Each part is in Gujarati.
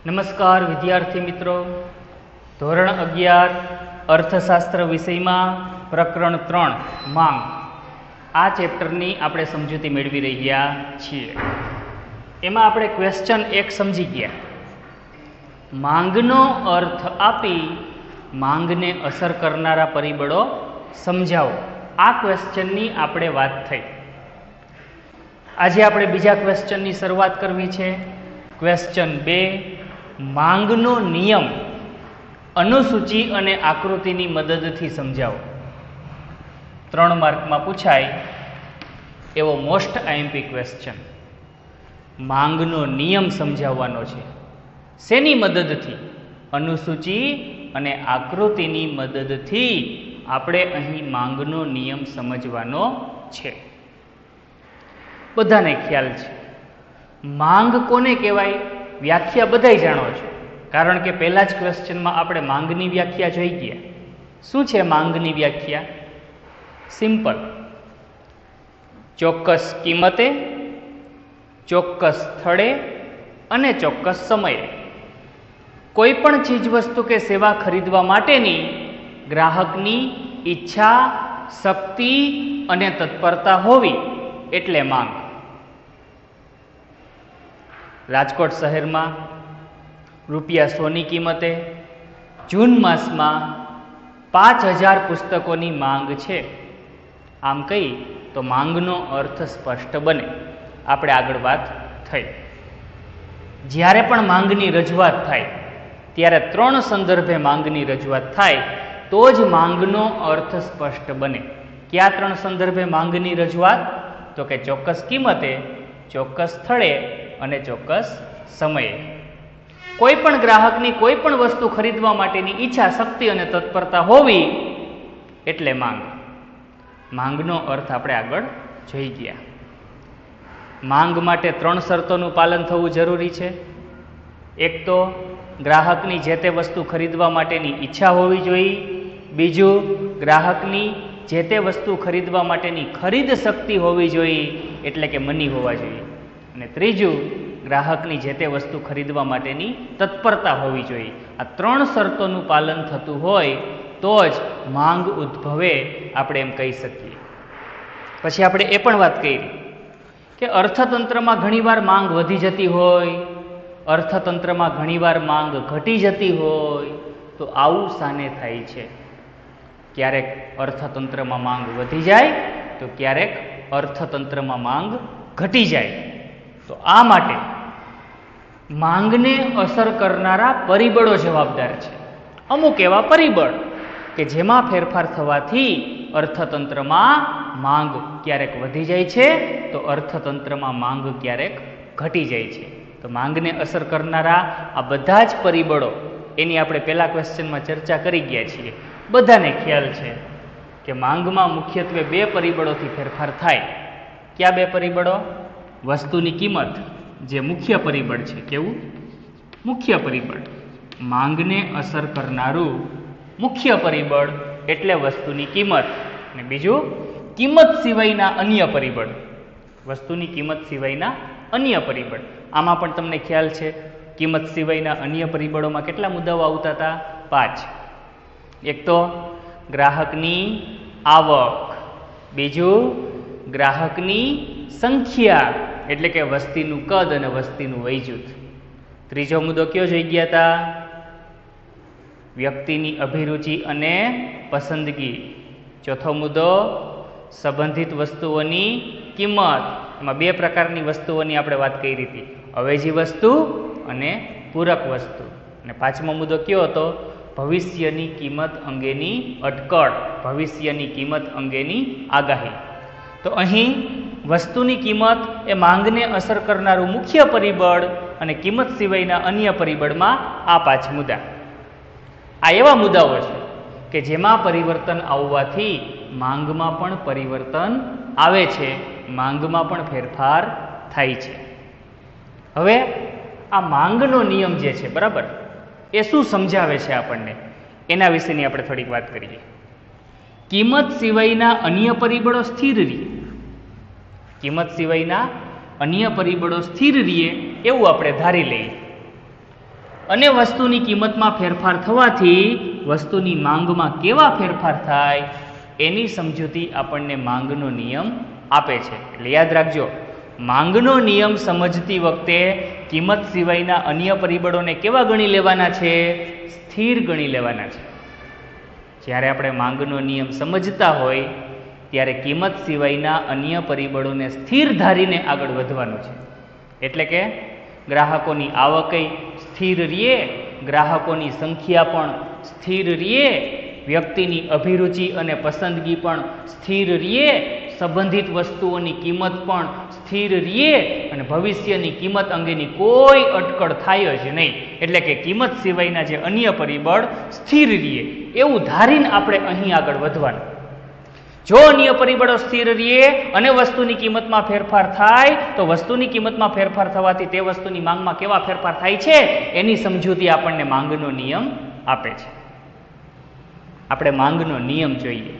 નમસ્કાર વિદ્યાર્થી મિત્રો, ધોરણ 11 અર્થશાસ્ત્ર વિષયમાં પ્રકરણ 3 માંગ આ ચેપ્ટરની આપણે સમજૂતી મેળવી રહ્યા છીએ. એમાં આપણે ક્વેશ્ચન 1 સમજી ગયા. માંગનો અર્થ આપી માંગને અસર કરનારા પરિબળો સમજાવો. આ ક્વેશ્ચનની આપણે વાત થઈ. આજે આપણે બીજા ક્વેશ્ચનની શરૂઆત કરવી છે. ક્વેશ્ચન 2, માંગનો નિયમ અનુસૂચિ અને આકૃતિની મદદથી સમજાવો. 3 માર્કમાં પૂછાય એવો મોસ્ટ આઈએમપી ક્વેશ્ચન. માંગનો નિયમ સમજાવવાનો છે. શેની મદદથી? અનુસૂચિ અને આકૃતિની મદદથી આપણે અહીં માંગનો નિયમ સમજવાનો છે. બધાને ખ્યાલ છે માંગ કોને કહેવાય? વ્યાખ્યા બધાય જાણો છો, કારણ કે પહેલા જ ક્વેશ્ચનમાં આપણે માંગની વ્યાખ્યા જોઈ ગયા. શું છે માંગની વ્યાખ્યા? સિમ્પલ. ચોક્કસ કિંમતે, ચોક્કસ સ્થળે અને ચોક્કસ સમયે કોઈ પણ ચીજવસ્તુ કે સેવા ખરીદવા માટેની ગ્રાહકની ઈચ્છા, શક્તિ અને તત્પરતા હોવી એટલે માંગ. રાજકોટ શહેરમાં ₹100ની કિંમતે જૂન માસમાં 5000 પુસ્તકોની માંગ છે. આમ કહી તો માંગનો અર્થ સ્પષ્ટ બને. આપણે આગળ વાત થઈ. જ્યારે પણ માંગની રજૂઆત થાય ત્યારે 3 સંદર્ભે માંગની રજૂઆત થાય તો જ માંગનો અર્થ સ્પષ્ટ બને. કયા 3 સંદર્ભે માંગની રજૂઆત? તો કે ચોક્કસ કિંમતે, ચોક્કસ સ્થળે અને ચોક્કસ સમયે. કોઈ પણ ગ્રાહકની કોઈ પણ વસ્તુ ખરીદવા માટેની ઈચ્છા, શક્તિ અને તત્પરતા હોવી એટલે માંગ. માંગનો અર્થ આપણે આગળ જોઈ ગયા. માંગ માટે 3 શરતોનું પાલન થવું જરૂરી છે. એક તો ગ્રાહકની જે તે વસ્તુ ખરીદવા માટેની ઈચ્છા હોવી જોઈએ. બીજું, ગ્રાહકની જે તે વસ્તુ ખરીદવા માટેની ખરીદ શક્તિ હોવી જોઈએ, એટલે કે મની હોવા જોઈએ. અને ત્રીજું, ગ્રાહકની જે તે વસ્તુ ખરીદવા માટેની તત્પરતા હોવી જોઈએ. આ 3 શરતોનું પાલન થતું હોય તો જ માંગ ઉદ્ભવે, આપણે એમ કહી શકીએ. પછી આપણે એ પણ વાત કરી કે અર્થતંત્રમાં ઘણીવાર માંગ વધી જતી હોય, અર્થતંત્રમાં ઘણીવાર માંગ ઘટી જતી હોય. તો આવું શાને થાય છે? ક્યારેક અર્થતંત્રમાં માંગ વધી જાય તો ક્યારેક અર્થતંત્રમાં માંગ ઘટી જાય. તો આ માટે માંગને અસર કરનારા પરિબળો જવાબદાર છે. અમુક એવા પરિબળ કે જેમાં ફેરફાર થવાથી અર્થતંત્રમાં માંગ ક્યારેક વધી જાય છે તો અર્થતંત્રમાં માંગ ક્યારેક ઘટી જાય છે. તો માંગને અસર કરનારા આ બધા જ પરિબળો એની આપણે પહેલા ક્વેશ્ચનમાં ચર્ચા કરી ગયા છીએ. બધાને ખ્યાલ છે કે માંગમાં મુખ્યત્વે 2 પરિબળોથી ફેરફાર થાય. કયા 2 પરિબળો? વસ્તુની કિંમત, જે મુખ્ય પરિબળ છે. કેવું? મુખ્ય પરિબળ. માંગને અસર કરનારું મુખ્ય પરિબળ એટલે વસ્તુની કિંમત. અને બીજું, કિંમત સિવાયના અન્ય પરિબળ. વસ્તુની કિંમત સિવાયના અન્ય પરિબળ. આમાં પણ તમને ખ્યાલ છે કિંમત સિવાયના અન્ય પરિબળોમાં કેટલા મુદ્દાઓ આવતા હતા? 5. એક તો ગ્રાહકની આવક, બીજું ગ્રાહકની સંખ્યા એટલે કે વસ્તીનું કદ અને વસ્તીનું વયજૂથ. ત્રીજો મુદ્દો કયો જોઈ ગયા હતા? વ્યક્તિની અભિરુચિ અને પસંદગી. ચોથો મુદ્દો સંબંધિત વસ્તુઓની કિંમત. એમાં 2 પ્રકારની વસ્તુઓની આપણે વાત કરી હતી, અવેજી વસ્તુ અને પૂરક વસ્તુ. અને 5મો મુદ્દો કયો હતો? ભવિષ્યની કિંમત અંગેની અટકળ, ભવિષ્યની કિંમત અંગેની આગાહી. તો અહીં વસ્તુની કિંમત એ માંગને અસર કરનારું મુખ્ય પરિબળ અને કિંમત સિવાયના અન્ય પરિબળમાં આ 5 મુદ્દા. આ એવા મુદ્દાઓ છે કે જેમાં પરિવર્તન આવવાથી માંગમાં પણ પરિવર્તન આવે છે, માંગમાં પણ ફેરફાર થાય છે. હવે આ માંગનો નિયમ જે છે, બરાબર, એ શું સમજાવે છે આપણને, એના વિશેની આપણે થોડીક વાત કરીએ. કિંમત સિવાયના અન્ય પરિબળો સ્થિર રહે. કિંમત સિવાયના અન્ય પરિબળો સ્થિર રહે એવું આપણે ધારી લઈએ. અને વસ્તુની કિંમતમાં ફેરફાર થવાથી વસ્તુની માંગમાં કેવા ફેરફાર થાય એની સમજૂતી આપણને માંગનો નિયમ આપે છે. એટલે યાદ રાખજો, માંગનો નિયમ સમજતી વખતે કિંમત સિવાયના અન્ય પરિબળોને કેવા ગણી લેવાના છે? સ્થિર ગણી લેવાના છે. જ્યારે આપણે માંગનો નિયમ સમજતા હોય ત્યારે કિંમત સિવાયના અન્ય પરિબળોને સ્થિર ધારીને આગળ વધવાનું છે. એટલે કે ગ્રાહકોની આવકય સ્થિર રહીએ, ગ્રાહકોની સંખ્યા પણ સ્થિર રહીએ, વ્યક્તિની અભિરુચિ અને પસંદગી પણ સ્થિર રહીએ, સંબંધિત વસ્તુઓની કિંમત પણ સ્થિર રહીએ અને ભવિષ્યની કિંમત અંગેની કોઈ અટકળ થાય જ નહીં. એટલે કે કિંમત સિવાયના જે અન્ય પરિબળ સ્થિર રહીએ એવું ધારીને આપણે અહીં આગળ વધવાનું. જો અન્ય પરિબળો સ્થિર રહીએ અને વસ્તુની કિંમતમાં ફેરફાર થાય તો વસ્તુની કિંમતમાં ફેરફાર થવાથી તે વસ્તુની માંગમાં કેવા ફેરફાર થાય છે એની સમજૂતી આપણને માંગનો નિયમ આપે છે. આપણે માંગનો નિયમ જોઈએ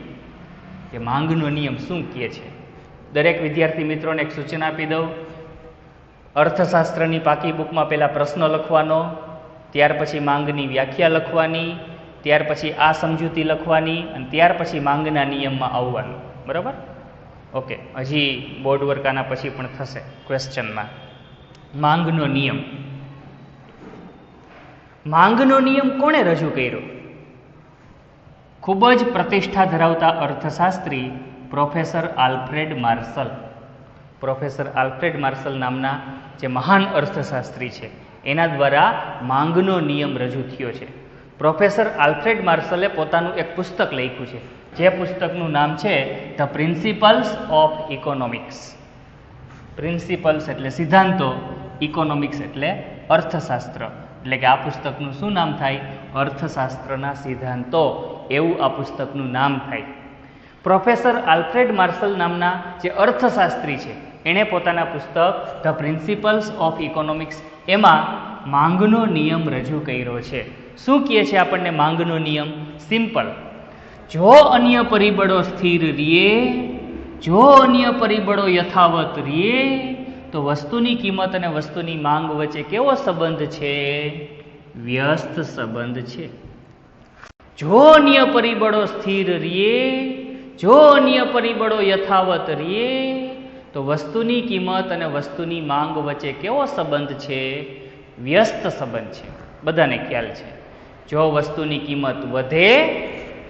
કે માંગનો નિયમ શું કહે છે. દરેક વિદ્યાર્થી મિત્રોને એક સૂચના આપી દઉં. અર્થશાસ્ત્રની પાકી બુકમાં પહેલા પ્રશ્ન લખવાનો, ત્યાર પછી માંગની વ્યાખ્યા લખવાની, ત્યાર પછી આ સમજૂતી લખવાની અને ત્યાર પછી માંગના નિયમમાં આવવાનું. બરાબર? ઓકે, હજી બોર્ડ વર્ક આના પછી પણ થશે ક્વેશ્ચનમાં. માંગનો નિયમ. માંગનો નિયમ કોણે રજૂ કર્યો? ખૂબ જ પ્રતિષ્ઠા ધરાવતા અર્થશાસ્ત્રી professor Alfred Marshall. Professor Alfred Marshall નામના જે મહાન અર્થશાસ્ત્રી છે એના દ્વારા માંગનો નિયમ રજૂ થયો છે. પ્રોફેસર આલ્ફ્રેડ માર્શલે પોતાનું એક પુસ્તક લખ્યું છે, જે પુસ્તકનું નામ છે the principles of economics. Principles એટલે સિદ્ધાંતો, ઇકોનોમિક્સ એટલે અર્થશાસ્ત્ર. એટલે કે આ પુસ્તકનું શું નામ થાય? અર્થશાસ્ત્રના સિદ્ધાંતો, એવું આ પુસ્તકનું નામ થાય. પ્રોફેસર આલ્ફ્રેડ માર્શલ નામના જે અર્થશાસ્ત્રી છે એણે પોતાના પુસ્તક ધ પ્રિન્સિપલ્સ ઓફ ઇકોનોમિક્સ એમાં માંગનો નિયમ રજૂ કર્યો છે. શું કહે છે આપણને માંગનો નિયમ? સિમ્પલ. જો અન્ય પરિબળો સ્થિર રહીએ, જો અન્ય પરિબળો યથાવત રહીએ તો વસ્તુની કિંમત અને વસ્તુની માંગ વચ્ચે કેવો સંબંધ છે? વ્યસ્ત સંબંધ છે. જો અન્ય પરિબળો સ્થિર રહીએ, જો અન્ય પરિબળો યથાવત રહીએ તો વસ્તુની કિંમત અને વસ્તુની માંગ વચ્ચે કેવો સંબંધ છે? વ્યસ્ત સંબંધ છે. બધાને ખ્યાલ છે. જો વસ્તુની કિંમત વધે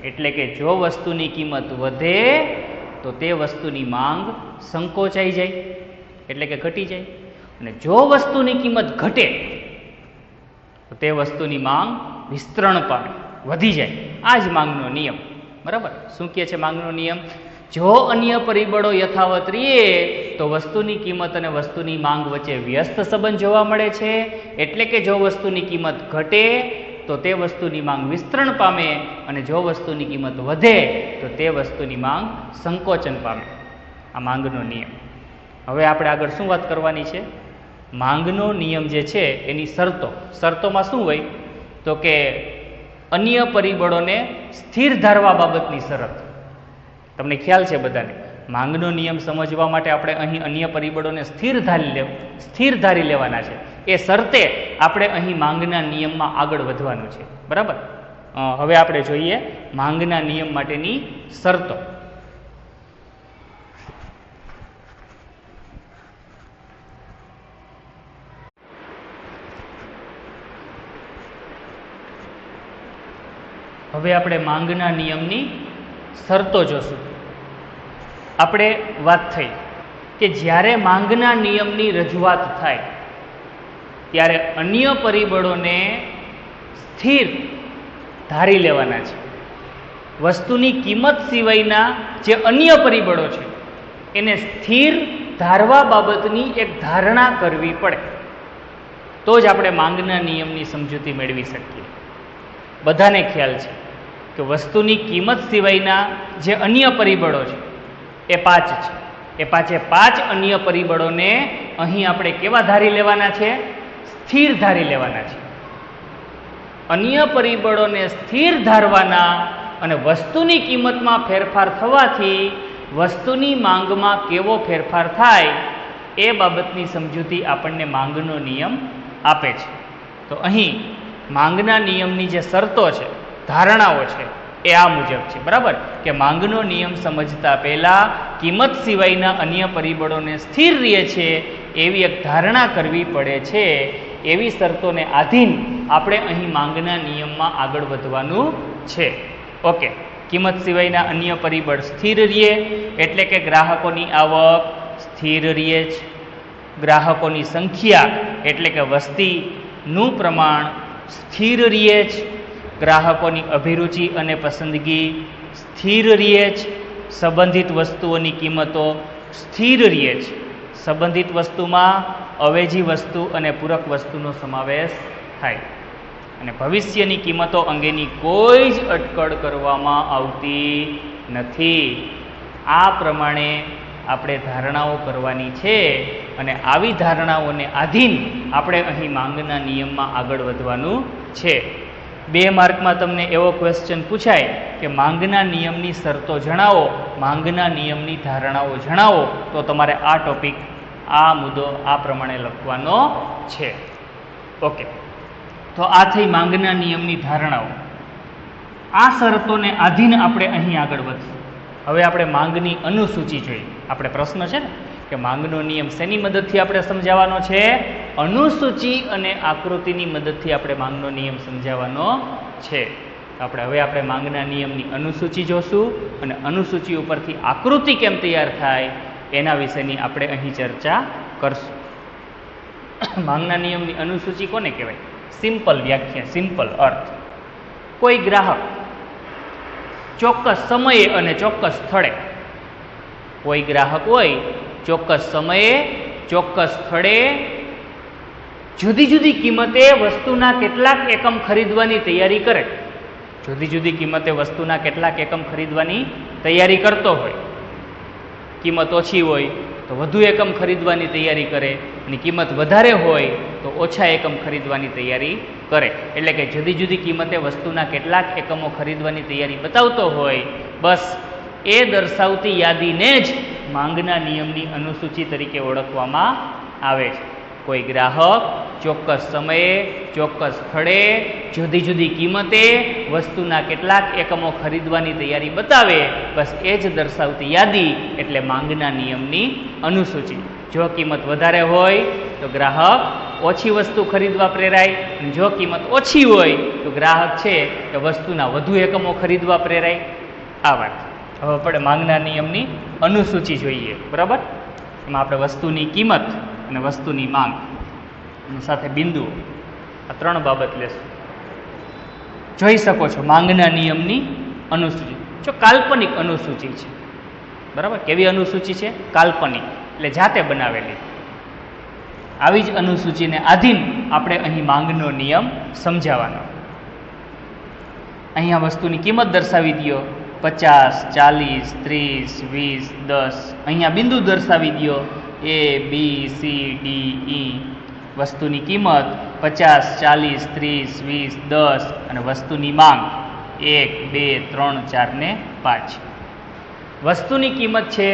એટલે કે જો વસ્તુની કિંમત વધે તો તે વસ્તુની માંગ સંકોચાઈ જાય એટલે કે ઘટી જાય, અને જો વસ્તુની કિંમત ઘટે તો તે વસ્તુની માંગ વિસ્તરણ પામે, વધી જાય. આ જ માંગનો નિયમ. બરાબર? શું કહે છે માંગનો નિયમ? જો અન્ય પરિબળો યથાવત રહીએ તો વસ્તુની કિંમત અને વસ્તુની માંગ વચ્ચે વ્યસ્ત સંબંધ જોવા મળે છે. એટલે કે જો વસ્તુની કિંમત ઘટે તો તે વસ્તુની માંગ વિસ્તરણ પામે, અને જો વસ્તુની કિંમત વધે તો તે વસ્તુની માંગ સંકોચન પામે. આ માંગનો નિયમ. હવે આપણે આગળ શું વાત કરવાની છે? માંગનો નિયમ જે છે એની શરતો. શરતોમાં શું હોય તો કે અન્ય પરિબળોને સ્થિર ધારવા બાબતની શરત. તમને ખ્યાલ છે બધાને? માંગનો નિયમ સમજવા માટે આપણે અહીં અન્ય પરિબળોને સ્થિર ધારી લેવાના છે. એ શરતે આપણે અહીં માંગના નિયમમાં આગળ વધવાનું છે. બરાબર? હવે આપણે જોઈએ માંગના નિયમ માટેની શરતો. હવે આપણે માંગના નિયમની શરતો જોશું. આપણે વાત થઈ કે જ્યારે માંગના નિયમની રજૂઆત થાય ત્યારે અન્ય પરિબળોને સ્થિર ધારી લેવાના છે. વસ્તુની કિંમત સિવાયના જે અન્ય પરિબળો છે એને સ્થિર ધારવા બાબતની એક ધારણા કરવી પડે, તો જ આપણે માંગના નિયમની સમજૂતી મેળવી શકીએ. બધાને ખ્યાલ છે કે વસ્તુની કિંમત સિવાયના જે અન્ય પરિબળો છે એ 5 છે. એ પાંચે અન્ય પરિબળોને અહીં આપણે કેવા ધારી લેવાના છે? સ્થિર ધારી લેવાના છે. અન્ય પરિબળોને સ્થિર ધારવાના અને વસ્તુની કિંમતમાં ફેરફાર થવાથી વસ્તુની માંગમાં કેવો ફેરફાર થાય એ બાબતની સમજૂતી આપણને માંગનો નિયમ આપે છે. તો અહીં માંગના નિયમની જે શરતો છે, ધારણાઓ છે, એ આ મુજબ છે. બરાબર, કે માંગનો નિયમ સમજતા પહેલા કિંમત સિવાયના અન્ય પરિબળોને સ્થિર રહે છે એવી એક ધારણા કરવી પડે છે. એવી શરતોને આધીન આપણે અહીં માંગના નિયમમાં આગળ વધવાનું છે. ઓકે, કિંમત સિવાયના અન્ય પરિબળ સ્થિર રહે એટલે કે ગ્રાહકોની આવક સ્થિર રહે છે, ગ્રાહકોની સંખ્યા એટલે કે વસ્તીનું પ્રમાણ સ્થિર રહે છે, ગ્રાહકોની અભિરુચિ અને પસંદગી સ્થિર રહે છે, સંબંધિત વસ્તુઓની કિંમતો સ્થિર રહે છે. સંબંધિત વસ્તુમાં અવેજી વસ્તુ અને પૂરક વસ્તુનો સમાવેશ થાય અને ભવિષ્યની કિંમતો અંગેની કોઈ જ અટકળ કરવામાં આવતી નથી. આ પ્રમાણે આપણે ધારણાઓ કરવાની છે અને આવી ધારણાઓને આધીન આપણે અહીં માંગના નિયમમાં આગળ વધવાનું છે. 2 માર્કમાં તમને એવો ક્વેશ્ચન પૂછાય કે માંગના નિયમની શરતો જણાવો, માંગના નિયમની ધારણાઓ જણાવો, તો તમારે આ ટોપિક, આ મુદ્દો આ પ્રમાણે લખવાનો છે. ઓકે, તો આ થઈ માંગના નિયમની ધારણાઓ. આ શરતોને આધીન આપણે અહીં આગળ વધશું. હવે આપણે માંગની અનુસૂચિ જોઈએ. આપણે પ્રશ્ન છે ને કે માંગનો નિયમ શેની મદદથી આપણે સમજાવવાનો છે? અનુસૂચિ અને આકૃતિની મદદથી આપણે માંગનો નિયમ સમજાવવાનો છે. આપણે માંગના નિયમની અનુસૂચિ જોશું અને અનુસૂચિ ઉપરથી આકૃતિ કેમ તૈયાર થાય એના વિશેની આપણે અહીં ચર્ચા કરશું. માંગના નિયમની અનુસૂચિ કોને કહેવાય? સિમ્પલ વ્યાખ્યા, સિમ્પલ અર્થ. કોઈ ગ્રાહક ચોક્કસ સમયે અને ચોક્કસ સ્થળે, કોઈ ગ્રાહક હોય ચોક્કસ સમયે ચોક્કસ સ્થળે જુદી જુદી કિંમતે વસ્તુના કેટલાક એકમ ખરીદવાની તૈયારી કરે. જુદી જુદી કિંમતે વસ્તુના કેટલાક એકમ ખરીદવાની તૈયારી કરતો હોય. કિંમત ઓછી હોય તો વધુ એકમ ખરીદવાની તૈયારી કરે અને કિંમત વધારે હોય તો ઓછા એકમ ખરીદવાની તૈયારી કરે. એટલે કે જુદી જુદી કિંમતે વસ્તુના કેટલાક એકમો ખરીદવાની તૈયારી બતાવતો હોય, બસ એ દર્શાવતી યાદીને જ માંગના નિયમની અનુસૂચિ તરીકે ઓળખવામાં આવે છે. કોઈ ગ્રાહક ચોક્કસ સમયે ચોક્કસ સ્થળે જુદી જુદી કિંમતે વસ્તુના કેટલાક એકમો ખરીદવાની તૈયારી બતાવે, બસ એ જ દર્શાવતી યાદી એટલે માંગના નિયમની અનુસૂચિ. જો કિંમત વધારે હોય તો ગ્રાહક ઓછી વસ્તુ ખરીદવા પ્રેરાય, અને જો કિંમત ઓછી હોય તો ગ્રાહક છે એ વસ્તુના વધુ એકમો ખરીદવા પ્રેરાય. આ વાત. હવે આપણે માંગના નિયમની અનુસૂચિ જોઈએ. બરાબર, એમાં આપણે વસ્તુની કિંમત અને વસ્તુની માંગ અને સાથે બિંદુઓ, આ 3 બાબત લેશું. જોઈ શકો છો માંગના નિયમની અનુસૂચિ. જો કાલ્પનિક અનુસૂચિ છે. બરાબર, કેવી અનુસૂચિ છે? કાલ્પનિક, એટલે જાતે બનાવેલી. આવી જ અનુસૂચિને આધીન આપણે અહીં માંગનો નિયમ સમજાવવાનો. અહીંયા વસ્તુની કિંમત દર્શાવી દો, 50, 40, 30, 20, 10. અહીંયા બિંદુ દર્શાવી દો, A, B, C, D, E. વસ્તુની કિંમત 50, 40, 30, 20, 10 અને વસ્તુની માંગ 1, 2, 3, 4 ને 5. વસ્તુની કિંમત છે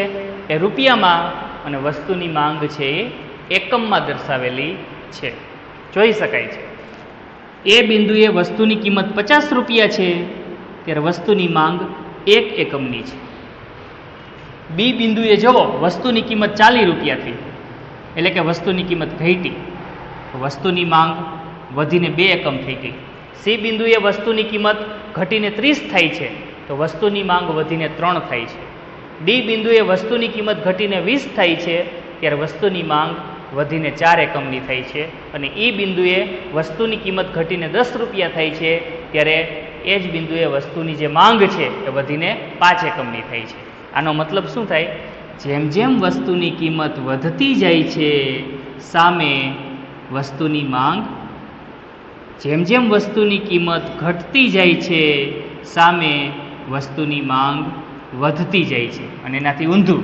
એ રૂપિયામાં અને વસ્તુની માંગ છે એ એકમમાં દર્શાવેલી છે. જોઈ શકાય છે એ બિંદુએ વસ્તુની કિંમત 50 રૂપિયા છે ત્યારે વસ્તુની માંગ 1 એકમની છે. બી બિંદુએ જુઓ વસ્તુની કિંમત 40 રૂપિયા થઈ, એટલે કે વસ્તુની કિંમત ઘટી, તો વસ્તુની માંગ વધીને 2 એકમ થઈ ગઈ. સી બિંદુએ વસ્તુની કિંમત ઘટીને 30 થાય છે તો વસ્તુની માંગ વધીને 3 થાય છે. ડી બિંદુએ વસ્તુની કિંમત ઘટીને 20 થાય છે ત્યારે વસ્તુની માંગ વધીને 4 એકમની થાય છે. અને ઈ બિંદુએ વસ્તુની કિંમત ઘટીને 10 રૂપિયા થાય છે ત્યારે એ જ બિંદુએ વસ્તુની જે માંગ છે એ વધીને 5 એકમની થાય છે. આનો મતલબ શું થાય? જેમ જેમ વસ્તુની કિંમત વધતી જાય છે સામે વસ્તુની માંગ, જેમ જેમ વસ્તુની કિંમત ઘટતી જાય છે સામે વસ્તુની માંગ વધતી જાય છે. અને એનાથી ઊંધું,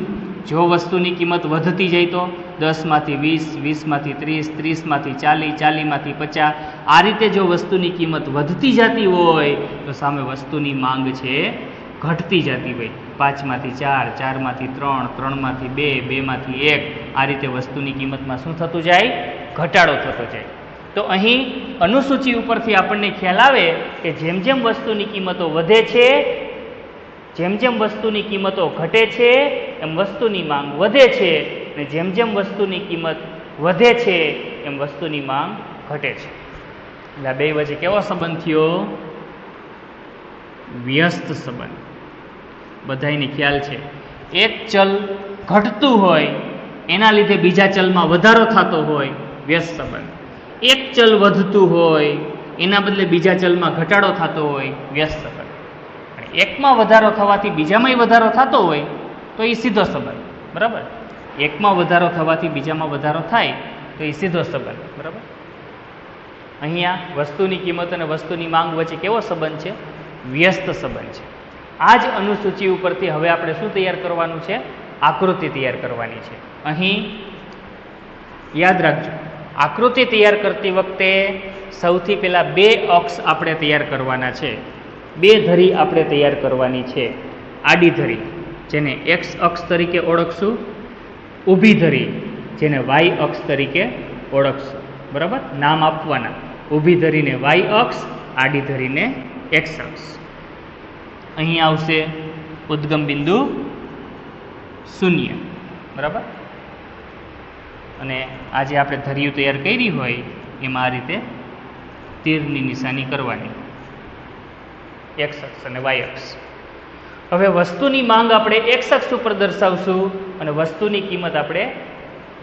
જો વસ્તુની કિંમત વધતી જાય તો 10 માંથી 20, 20 માંથી 30, 30 માંથી 40, 40 માંથી 50. આ રીતે જો વસ્તુની કિંમત વધતી જતી હોય તો સામે વસ્તુની માંગ છે ઘટતી જતી હોય. 5 માંથી 4, 4 માંથી 3, 3 માંથી 2, 2 માંથી 1. આ રીતે વસ્તુની કિંમતમાં શું થતું જાય? ઘટાડો થતો જાય. તો અહીં અનુસૂચિ ઉપરથી આપણને ખ્યાલ આવે કે જેમ જેમ વસ્તુની કિંમતો વધે છે, જેમ જેમ વસ્તુની કિંમતો ઘટે છે, એમ વસ્તુની માંગ વધે છે, અને જેમ જેમ વસ્તુની કિંમત વધે છે એમ વસ્તુની માંગ ઘટે છે. એટલે આ બે વચ્ચે કેવો સંબંધ થયો? વ્યસ્ત સંબંધ. બધાયને ખ્યાલ છે, એક ચલ ઘટતું હોય એના લીધે બીજા ચલમાં વધારો થતો હોય વ્યસ્ત સંબંધ, એક ચલ વધતું હોય એના બદલે બીજા ચલમાં ઘટાડો થતો હોય વ્યસ્ત સંબંધ. અને એકમાં વધારો થવાથી બીજામાંય વધારો થતો હોય તો એ સીધો સંબંધ. બરાબર? એકમાં વધારો થવાથી બીજામાં વધારો થાય તો એ સીધો સંબંધ. બરાબર? અહીંયા વસ્તુની કિંમત અને વસ્તુની માંગ વચ્ચે કેવો સંબંધ છે? વ્યસ્ત સંબંધ છે. આ જ અનુસૂચિ ઉપરથી હવે આપણે શું તૈયાર કરવાનું છે? આકૃતિ તૈયાર કરવાની છે. અહીં યાદ રાખજો, આકૃતિ તૈયાર કરતી વખતે સૌથી પહેલાં બે અક્ષ આપણે તૈયાર કરવાના છે. બે ધરી આપણે તૈયાર કરવાની છે. આડી ધરી જેને એક્સ અક્ષ તરીકે ઓળખશું, ઊભી ધરી જેને વાય અક્ષ તરીકે ઓળખશું. બરાબર? નામ આપવાના. ઊભી ધરીને વાય અક્ષ, આડી ધરીને એક્સ અક્ષ. અહીં આવશે ઉદ્ગમ બિંદુ 0. બરાબર? અને આજે આપણે ધરીયું તૈયાર કરી હોય એમાં આ રીતે તીરની નિશાની કરવાની, એક્સ અક્ષ અને વાય અક્ષ. હવે વસ્તુની માંગ આપણે એક્સ અક્ષ ઉપર દર્શાવશું અને વસ્તુની કિંમત આપણે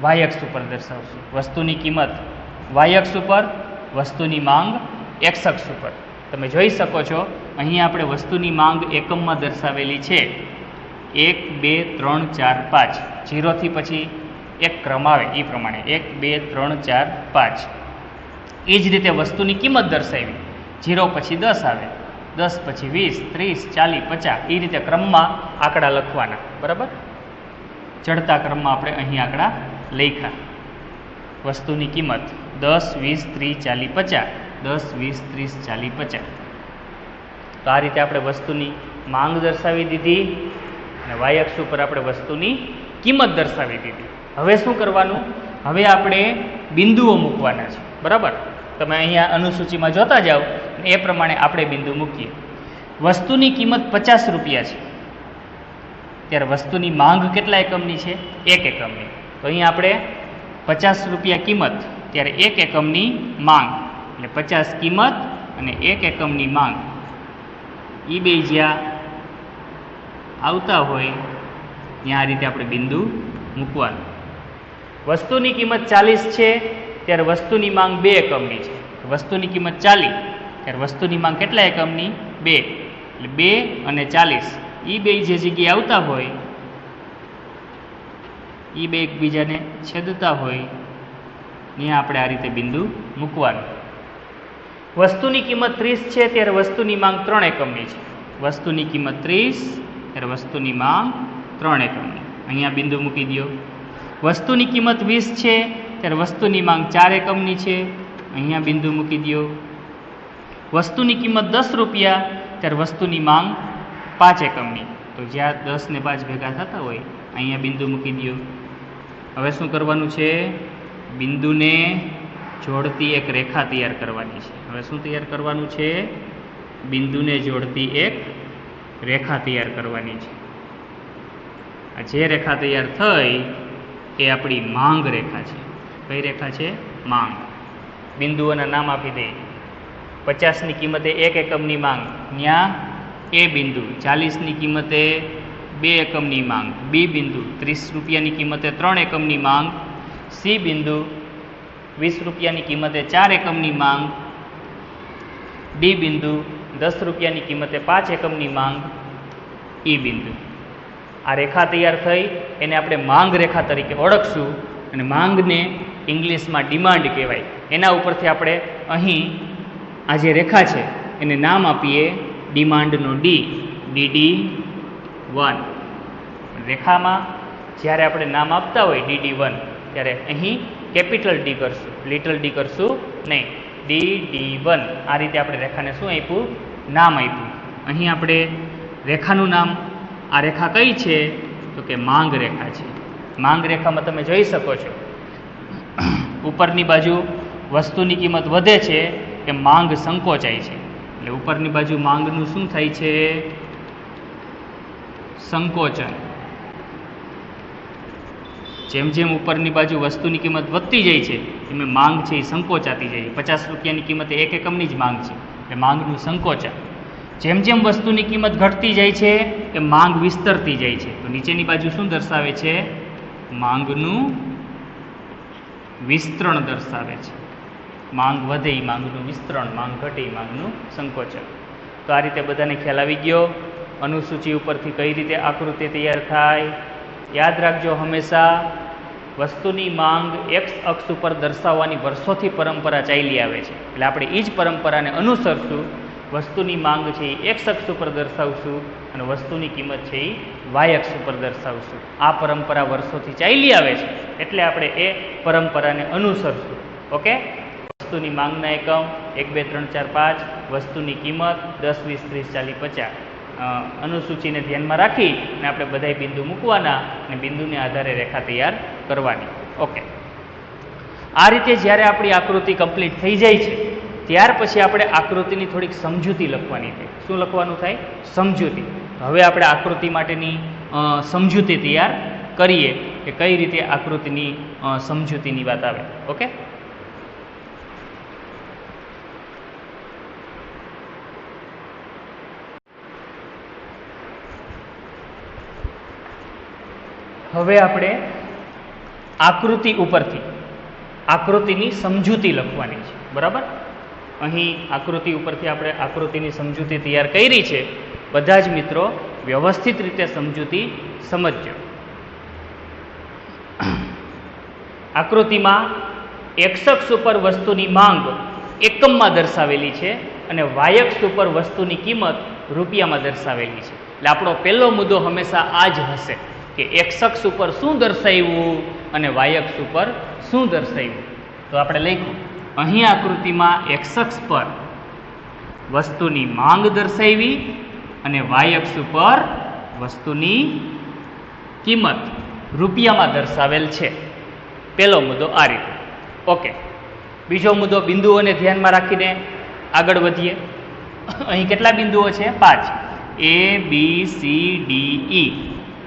વાય અક્ષ ઉપર દર્શાવશું. વસ્તુની કિંમત વાય અક્ષ ઉપર, વસ્તુની માંગ એક્સ અક્ષ ઉપર. તમે જોઈ શકો છો અહીં આપણે વસ્તુની માંગ એકમમાં દર્શાવેલી છે 1, 2, 3, 4, 5. 0 થી પછી એક ક્રમ આવે એ પ્રમાણે 1, 2, 3, 4, 5. એ જ રીતે વસ્તુની કિંમત દર્શાવી 0 પછી 10 આવે, 10 પછી 20, 30, 40, 50. એ રીતે ક્રમમાં આંકડા લખવાના. બરાબર? ચડતા ક્રમમાં આપણે અહીં આંકડા લખ્યા. વસ્તુની કિંમત 10, 20, 30, 40, 50. 10, 20, 30, 40, 50. તો આ રીતે આપણે વસ્તુની માંગ દર્શાવી દીધી અને વાય અક્ષ ઉપર આપણે વસ્તુની કિંમત દર્શાવી દીધી. હવે શું કરવાનું? હવે આપણે બિંદુઓ મૂકવાના છે. બરાબર? તમે અહીંયા અનુસૂચિમાં જોતા જાઓ એ પ્રમાણે આપણે બિંદુ મૂકીએ. વસ્તુની કિંમત 50 રૂપિયા છે, ત્યારે વસ્તુની માંગ કેટલા એકમની છે? 1 એકમની. તો અહીંયા આપણે 50 રૂપિયા કિંમત, ત્યારે 1 એકમની માંગ, એટલે 50 કિંમત અને 1 એકમની માંગ. એ બે જ્યાં આવતા હોય ત્યાં આ રીતે આપણે બિંદુ મૂકવાનું. વસ્તુની કિંમત 40 છે, ત્યારે વસ્તુની માંગ 2 એકમની છે. વસ્તુની કિંમત 40, ત્યારે વસ્તુની માંગ કેટલા એકમની? 2. એટલે 2 અને 40 એ બે જે જગ્યાએ આવતા હોય એ બે એકબીજાને છેદતા હોય ત્યાં આપણે આ રીતે બિંદુ મૂકવાનું. વસ્તુની કિંમત 30 છે, ત્યારે વસ્તુની માંગ 3 એકમની છે. વસ્તુની કિંમત 30, ત્યારે વસ્તુની માંગ 3 એકમની. અહીંયા બિંદુ મૂકી દો. વસ્તુની કિંમત 20 છે, ત્યારે વસ્તુની માંગ 4 એકમની છે. અહીંયા બિંદુ મૂકી દો. વસ્તુની કિંમત 10 રૂપિયા, ત્યારે વસ્તુની માંગ 5 એકમની. તો જ્યાં 10 ને 5 ભેગા થતા હોય અહીંયા બિંદુ મૂકી દો. હવે શું કરવાનું છે? બિંદુને જોડતી એક રેખા તૈયાર કરવાની છે. હવે શું તૈયાર કરવાનું છે? બિંદુને જોડતી એક રેખા તૈયાર કરવાની છે. આ જે રેખા તૈયાર થઈ એ આપણી માંગ રેખા છે. કઈ રેખા છે? માંગ. બિંદુઓના નામ આપી દઈએ. 50ની કિંમતે 1 એકમની માંગ, ત્યાં એ બિંદુ. 40ની કિંમતે 2 એકમની માંગ, બી બિંદુ. 30 રૂપિયાની કિંમતે 3 એકમની માંગ, સી બિંદુ. 20 રૂપિયાની કિંમતે 4 એકમની માંગ, ડી બિંદુ. 10 રૂપિયાની કિંમતે 5 એકમની માંગ, ઈ બિંદુ. આ રેખા તૈયાર થઈ એને આપણે માંગ રેખા તરીકે ઓળખશું અને માંગને ઇંગ્લિશમાં ડિમાન્ડ કહેવાય. એના ઉપરથી આપણે અહીં આ જે રેખા છે એને નામ આપીએ ડિમાન્ડનો ડી, DD1. રેખામાં જ્યારે આપણે નામ આપતા હોય DD1 ત્યારે અહીં કેપિટલ ડી કરશું, લિટલ ડી કરશું નહીં. DD1 આ રીતે આપણે રેખાને શું આપ્યું? નામ આપ્યું. અહીં આપણે રેખાનું નામ, આ રેખા કઈ છે? તો કે માંગ રેખા છે. માંગ રેખામાં તમે જોઈ શકો છો ઉપરની બાજુ વસ્તુની કિંમત વધે છે એ માંગ સંકોચાય છે. એટલે ઉપરની બાજુ માંગનું શું થાય છે? સંકોચન. જેમ જેમ ઉપરની બાજુ વસ્તુની કિંમત વધતી જાય છે એમ માંગ છે એ સંકોચાતી જાય છે. 50 રૂપિયાની કિંમતે 1 એકમની જ માંગ છે એટલે માંગનું સંકોચન. જેમ જેમ વસ્તુની કિંમત ઘટતી જાય છે એ માંગ વિસ્તરતી જાય છે. તો નીચેની બાજુ શું દર્શાવે છે? માંગનું વિસ્તરણ દર્શાવે છે. માંગ વધે એ માંગનું વિસ્તરણ, માંગ ઘટે એ માંગનું સંકોચન. તો આ રીતે બધાને ખ્યાલ આવી ગયો. અનુસૂચિ ઉપરથી કઈ રીતે આકૃતિ તૈયાર થાય? યાદ રાખજો, હંમેશા વસ્તુની માંગ એક્સ અક્ષ ઉપર દર્શાવવાની વર્ષોથી પરંપરા ચાલી આવે છે. એટલે આપણે એ જ પરંપરાને અનુસરશું. વસ્તુની માંગ છે એ એક્સ અક્ષ ઉપર દર્શાવશું અને વસ્તુની કિંમત છે એ વાય અક્ષ ઉપર દર્શાવશું. આ પરંપરા વર્ષોથી ચાલી આવે છે એટલે આપણે એ પરંપરાને અનુસરશું. ઓકે. વસ્તુની માંગના એકમ 1, 2, 3, 4, 5, વસ્તુની કિંમત 10, 20, 30, 40, 50. અનુસૂચિને ધ્યાનમાં રાખી અને આપણે બધાય બિંદુ મૂકવાના અને બિંદુને આધારે રેખા તૈયાર કરવાની. ઓકે. આ રીતે જ્યારે આપણી આકૃતિ કમ્પ્લીટ થઈ જાય છે ત્યાર પછી આપણે આકૃતિની થોડીક સમજૂતી લખવાની થાય. શું લખવાનું થાય? સમજૂતી. હવે આપણે આકૃતિ માટેની સમજૂતી તૈયાર કરીએ કે કઈ રીતે આકૃતિની સમજૂતીની વાત આવે. ઓકે. હવે આપણે આકૃતિ ઉપરથી આકૃતિની સમજૂતી લખવાની છે. બરાબર. અહીં આકૃતિ ઉપરથી આપણે આકૃતિની સમજૂતી તૈયાર કરી છે. બધા જ મિત્રો વ્યવસ્થિત રીતે સમજૂતી સમજજો. આકૃતિમાં એક્સ અક્ષ ઉપર વસ્તુની માંગ એકમમાં દર્શાવેલી છે અને વાય અક્ષ ઉપર વસ્તુની કિંમત રૂપિયામાં દર્શાવેલી છે. એટલે આપણો પહેલો મુદ્દો હંમેશા આ જ હશે કે એક્સ અક્ષ ઉપર શું દર્શાવ્યું અને વાય અક્ષ ઉપર શું દર્શાવ્યું. તો આપણે લખ્યું અહીં આકૃતિમાં એક્સ અક્ષ પર વસ્તુની માંગ દર્શાવી અને વાય અક્ષ ઉપર વસ્તુની કિંમત રૂપિયામાં દર્શાવેલ છે. પહેલો મુદ્દો આ રીતે. ઓકે. બીજો મુદ્દો બિંદુઓને ધ્યાનમાં રાખીને આગળ વધીએ. અહીં કેટલા બિંદુઓ છે? 5. A, B, C, D, E.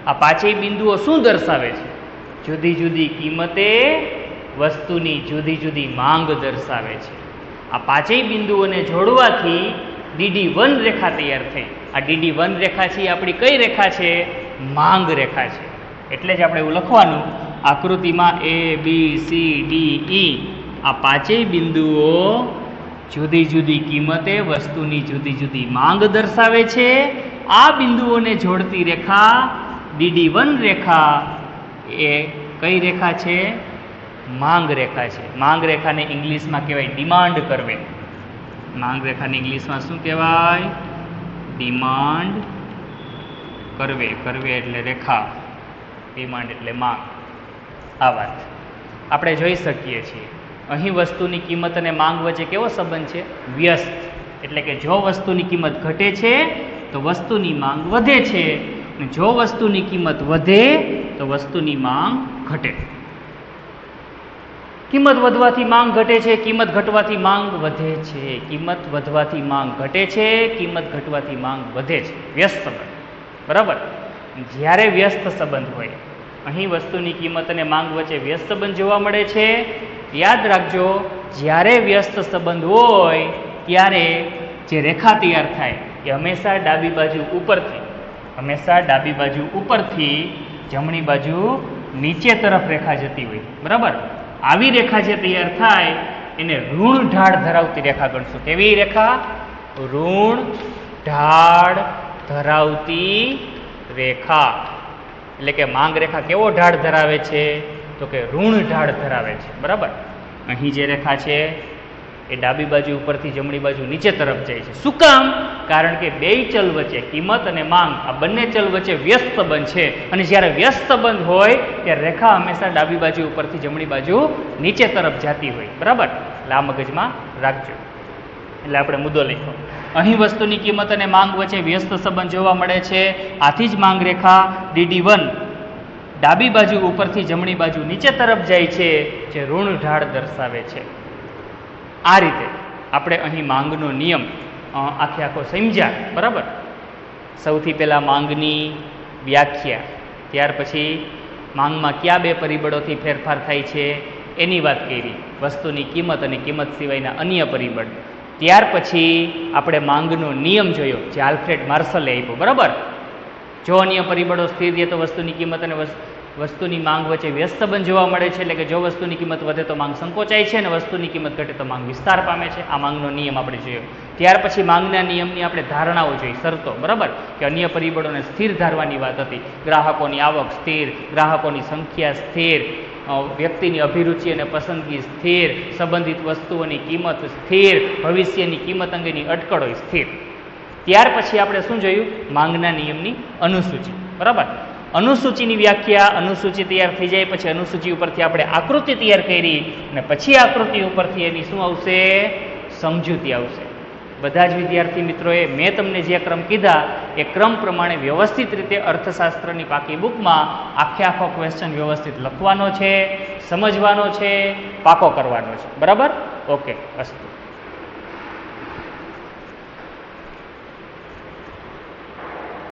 આ પાંચેય બિંદુઓ શું દર્શાવે છે? જુદી જુદી કિંમતે વસ્તુની જુદી જુદી માંગ દર્શાવે છે. આ પાંચેય બિંદુઓને જોડવાથી DD1 રેખા તૈયાર થઈ. આ DD1 રેખા છે એ આપણી કઈ રેખા છે? માંગ રેખા છે. એટલે જ આપણે એવું લખવાનું આકૃતિમાં A, B, C, D, E આ પાંચેય બિંદુઓ જુદી જુદી કિંમતે વસ્તુની જુદી જુદી માંગ દર્શાવે છે. આ બિંદુઓને જોડતી રેખા DD1 રેખા એ કઈ રેખા છે? માંગ રેખા છે. માંગ રેખાને ઇંગ્લિશમાં કહેવાય ડિમાન્ડ કરવે. માંગ રેખાને ઇંગ્લિશમાં શું કહેવાય? ડિમાન્ડ કરવે. કરવે એટલે રેખા, ડિમાન્ડ એટલે માંગ. આ વાત આપણે જોઈ શકીએ છીએ. અહીં વસ્તુની કિંમત અને માંગ વચ્ચે કેવો સંબંધ છે? વ્યસ્ત. એટલે કે જો વસ્તુની કિંમત ઘટે છે તો વસ્તુની માંગ વધે છે અને જો વસ્તુની કિંમત વધે તો વસ્તુની માંગ ઘટે. કિંમત વધવાથી માંગ ઘટે છે, કિંમત ઘટવાથી માંગ વધે છે. કિંમત વધવાથી માંગ ઘટે છે, કિંમત ઘટવાથી માંગ વધે છે. વ્યસ્ત સંબંધ. બરાબર. જ્યારે વ્યસ્ત સંબંધ હોય, અહીં વસ્તુની કિંમત અને માંગ વચ્ચે વ્યસ્ત સંબંધ જોવા મળે છે. યાદ રાખજો, જ્યારે વ્યસ્ત સંબંધ હોય ત્યારે જે રેખા તૈયાર થાય એ હંમેશા ડાબી બાજુ ઉપરથી જમણી બાજુ નીચે તરફ રેખા જતી હોય. બરાબર. આવી રેખા જે તૈયાર થાય એને ઋણ ઢાળ ધરાવતી રેખા ગણશું. કેવી રેખા? ઋણ ઢાળ ધરાવતી રેખા. એટલે કે માંગ રેખા કેવો ઢાળ ધરાવે છે? તો કે ઋણ ઢાળ ધરાવે છે. બરાબર. અહીં જે રેખા છે એ ડાબી બાજુ ઉપરથી જમણી બાજુ નીચે તરફ જાય છે. શું કામ? કારણ કે બે ચલ વચ્ચે, કિંમત અને માંગ, આ બંને ચલ વચ્ચે વ્યસ્ત સંબંધ છે અને જ્યારે વ્યસ્ત સંબંધ હોય ત્યારે રેખા હંમેશા ડાબી બાજુ ઉપરથી જમણી બાજુ નીચે તરફ જતી હોય. બરાબર. એટલે આ મગજમાં રાખજો. એટલે આપણે મુદ્દો લખ્યો. અહીં વસ્તુની કિંમત અને માંગ વચ્ચે વ્યસ્ત સંબંધ જોવા મળે છે. આથી જ માંગ રેખા DD1 ડાબી બાજુ ઉપરથી જમણી બાજુ નીચે તરફ જાય છે, જે ઋણ ઢાળ દર્શાવે છે. આ રીતે આપણે અહીં માંગનો નિયમ આખો સમજ્યા. બરાબર. સૌથી પહેલાં માંગની વ્યાખ્યા, ત્યાર પછી માંગમાં કયા બે પરિબળોથી ફેરફાર થાય છે એની વાત કરી, વસ્તુની કિંમત અને કિંમત સિવાયના અન્ય પરિબળ. ત્યાર પછી આપણે માંગનો નિયમ જોયો જે આલ્ફ્રેડ માર્શલે આપ્યો. બરાબર. જો અન્ય પરિબળો સ્થિર રહે તો વસ્તુની કિંમત અને વસ્તુની માંગ વચ્ચે વ્યસ્ત સંબંધ જોવા મળે છે. એટલે કે જો વસ્તુની કિંમત વધે તો માંગ સંકોચાય છે અને વસ્તુની કિંમત ઘટે તો માંગ વિસ્તાર પામે છે. આ માંગનો નિયમ આપણે જોયો. ત્યાર પછી માંગના નિયમની આપણે ધારણાઓ જોઈ, શરતો. બરાબર. કે અન્ય પરિબળોને સ્થિર ધારવાની વાત હતી. ગ્રાહકોની આવક સ્થિર, ગ્રાહકોની સંખ્યા સ્થિર, વ્યક્તિની અભિરુચિ અને પસંદગી સ્થિર, સંબંધિત વસ્તુઓની કિંમત સ્થિર, ભવિષ્યની કિંમત અંગેની અટકળો સ્થિર. ત્યાર પછી આપણે શું જોયું? માંગના નિયમની અનુસૂચિ. બરાબર. અનુસૂચિની વ્યાખ્યા, અનુસૂચિ તૈયાર થઈ જાય પછી અનુસૂચિ ઉપરથી આપણે આકૃતિ તૈયાર કરી અને પછી આકૃતિ ઉપરથી એની શું આવશે? સમજૂતી આવશે. બધા જ વિદ્યાર્થી મિત્રોએ મેં તમને જે ક્રમ કીધા એ ક્રમ પ્રમાણે વ્યવસ્થિત રીતે અર્થશાસ્ત્રની પાકી બુકમાં આખો ક્વેશ્ચન વ્યવસ્થિત લખવાનો છે, સમજવાનો છે, પાકો કરવાનો છે. બરાબર. ઓકે, અસ્તુ.